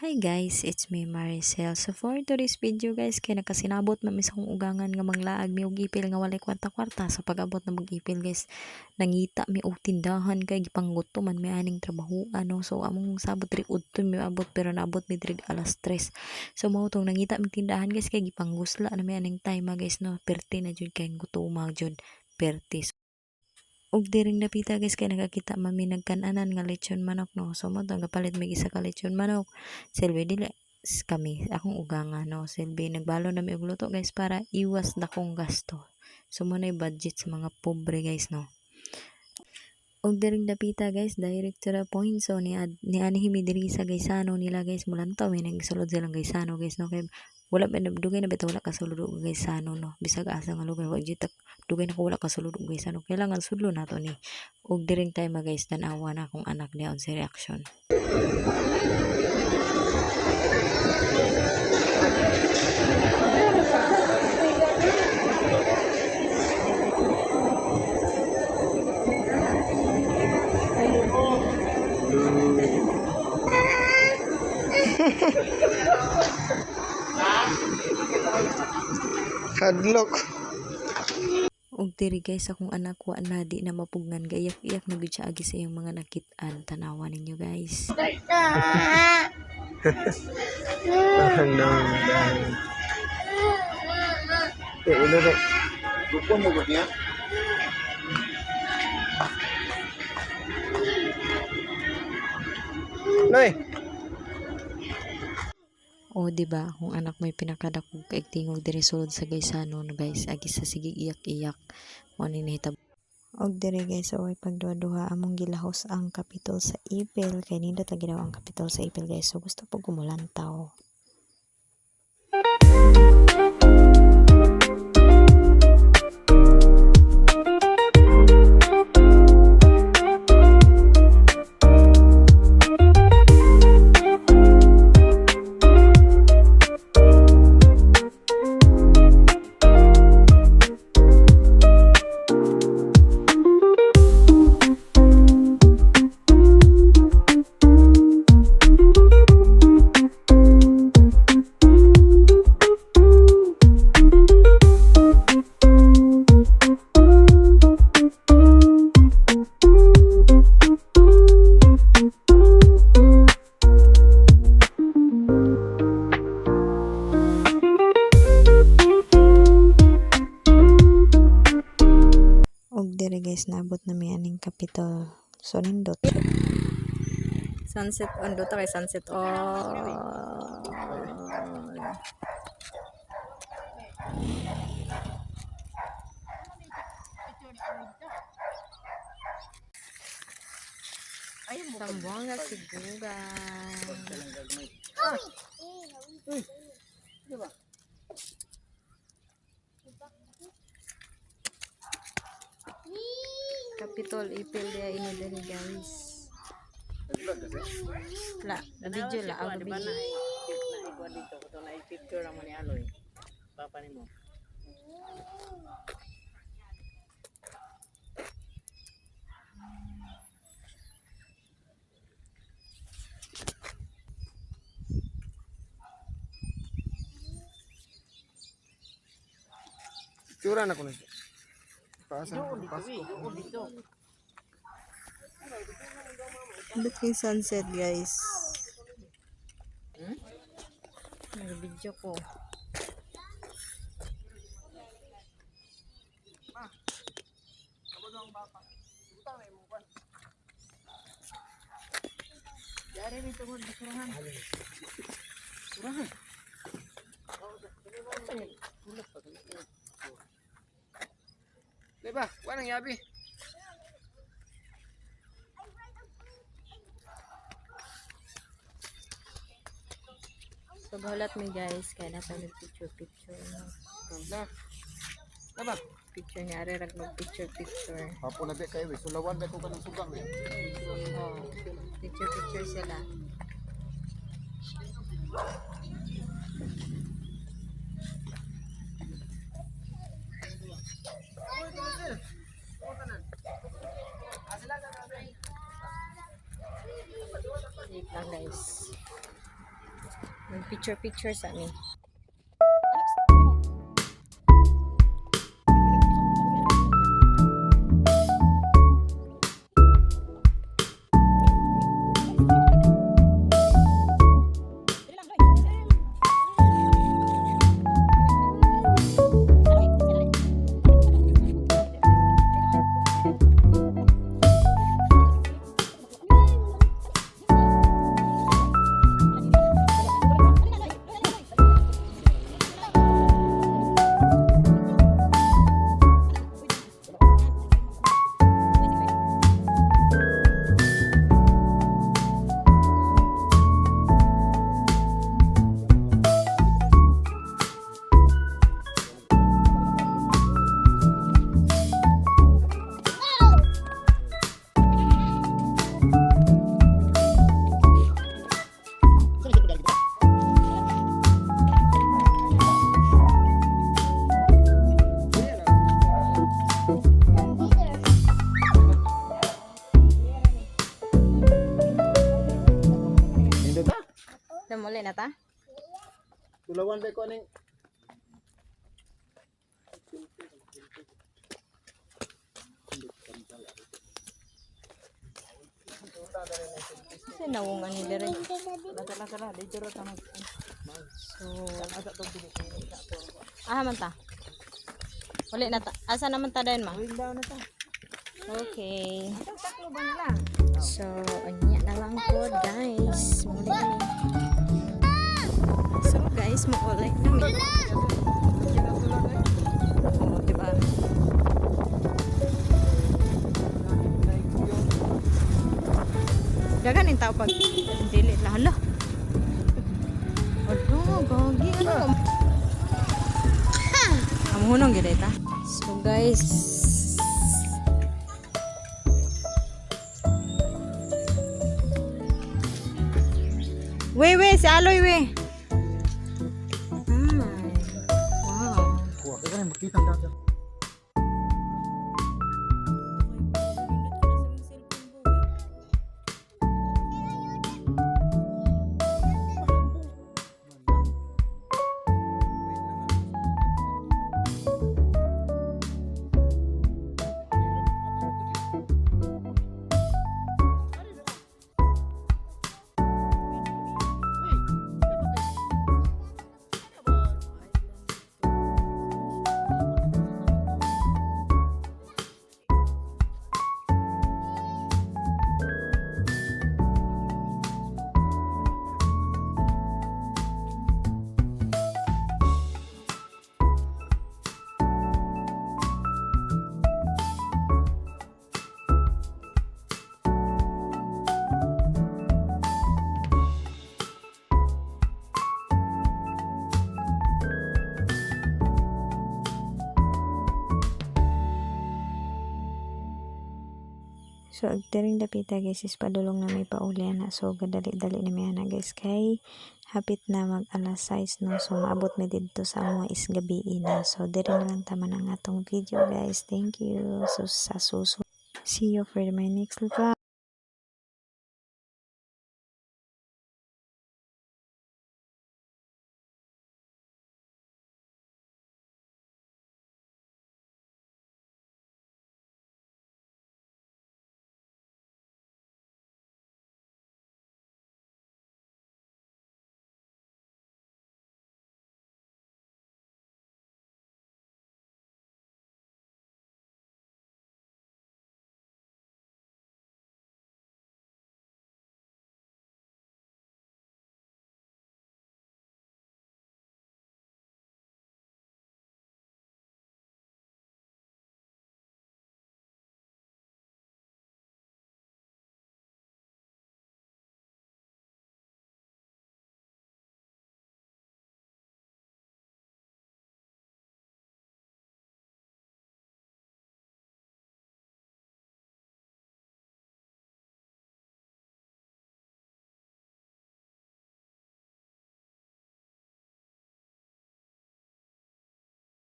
Hi guys, it's me Maricel. So for today's video guys, kay nakasinabot mami sa kong ugangan nga manglaag mi og ipil nga walay kwarta-kwarta sa pag-abot na mag-ipil guys. Nangita mi og tindahan kay gipanggutom man mi aning trabaho ano. So among sabot diri udto mi abot pero naabot mi diri alas 3. So mao tong nangita mi tindahan guys kay gipanggusla na mi aning time guys no. Perti na jud kay gutuma jud. Perti. Og diring napita guys kay nakakita mami nagkananan nga lechon manok no. So mo gapalit may isa ka lechon manok. Silbi dili kami akong ugangan no. Silbi nagbalo na mi og luto guys para iwas na kong gasto. So mo na budget sa mga pobre guys no. Og diring napita guys direct to the point. So ni anihimi diri sa gaysano nila guys mulantaw may nagsulod silang gaysano guys no. Kay wala ba dugay na bitaw wala kasulod og gaysano no. Bisag asa nga lugar wa jitak dugay na ko wala kasulod og gaysano. Kailangan sudlo nato ni. Og diring time guys tan-awa na akong anak niya on sa reaction. Hadlock. Og diri guys akong anak wa na di na mapugnan gayak-iyak na gud siya agi sa iyang mga nakit-an. Tanawa ninyo guys. Ano? Ulo na. Gupo mo ba niya? Nay. O di ba kung anak may pinakadakog kaigtingog diri sulod sa gaysano no guys agi sa sige iyak-iyak mo ni nahitabo. Og diri guys oy pagduha-duha among gilahos ang kapitol sa ipil kay nindot lagi daw ang kapitol sa ipil guys. So gusto po gumulantaw. Dere guys naabot na may aning kapitol. So nindot sunset on dito kay sunset on. Sambuanga siguran. Kapitol ipil dia ini dari guys. La, video la ako video. Ikaw dito, ito na i-picture naman ni Aloy. Papa ni mo. Picture na ko na. Paasan ko Dito. Look yung sunset guys. Nag-video ko. Dari dito mo disurahan. Surahan. Diba? Wanang yabi. So bahulat mi guys kaya nasa picture Na. Diba? picture ni are rag mag picture Hapo na di kayo. Sulawan na ko kanang sugang. oh picture sila. Wait lang guys. Mag-picture sa amin. Nindot. Muli na ta? Tulawan ba ko ning Kasi nawungan ni dire. Laka-laka dito ra ta mag. So, Asa to pinipili sa to. man ta. Uli na ta. Asa naman ta dayon ma? Wing daw na ta. Okay. Taklo ba na lang? So, anya na lang po guys. Muli kami. So guys, maulay namin. Oo, diba? Dagan yung tao pag dili lang. Hala. Alo, gagi. Ano? Amuhunong gila ita. So guys, we, si Aloy, we. Wow. kuha ka rin makita ka. So, agdaring dapita guys is padulong na may paulian na. So, gadali-dali na may na guys. Kay, hapit na mag alas 6 no. So, maabot may dito sa mga isgabi na. So, diri na lang tama ng atong video guys. Thank you. So, sa susunod. See you for my next vlog.